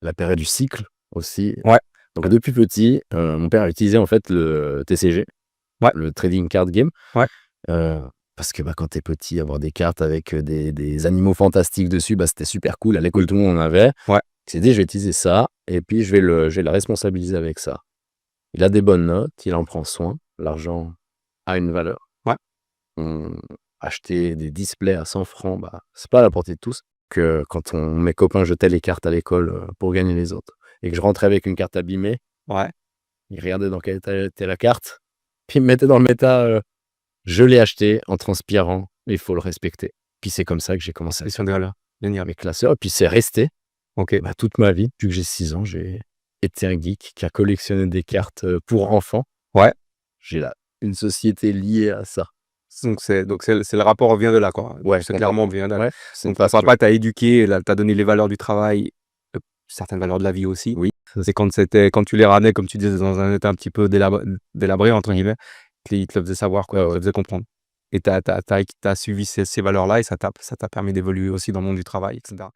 la période du cycle aussi. Ouais. Donc depuis petit, mon père a utilisé en fait le TCG, Ouais. le Trading Card Game. Ouais. Parce que quand t'es petit, avoir des cartes avec des animaux fantastiques dessus, c'était super cool. À l'école, tout le monde en avait. Ouais. Il s'est dit, je vais utiliser ça et puis je vais le responsabiliser avec ça. Il a des bonnes notes, il en prend soin. L'argent a une valeur. Ouais. Acheter des displays à 100 francs, c'est pas à la portée de tous. Que quand mes copains jetaient les cartes à l'école pour gagner les autres et que je rentrais avec une carte abîmée, Ouais. ils regardaient dans quel état était la carte, puis ils me mettaient dans le méta. Je l'ai acheté en transpirant, mais il faut le respecter. Puis c'est comme ça que j'ai commencé à Question de valeur. Génial. mes classeurs. Et puis c'est resté Ok. toute ma vie. Depuis que j'ai 6 ans, j'ai été un geek qui a collectionné des cartes pour enfants. Ouais. J'ai une société liée à ça. Donc le rapport vient de là, quoi. Ouais, C'est clairement vient de là. ouais, c'est Donc ton papa t'a éduqué, t'a donné les valeurs du travail, certaines valeurs de la vie aussi. Oui. C'est quand tu les ramenais, comme tu disais, dans un état un petit peu délabré, entre guillemets, il te le faisait savoir, quoi, il te le faisait comprendre. Et t'as suivi ces valeurs-là et ça t'a permis d'évoluer aussi dans le monde du travail, etc.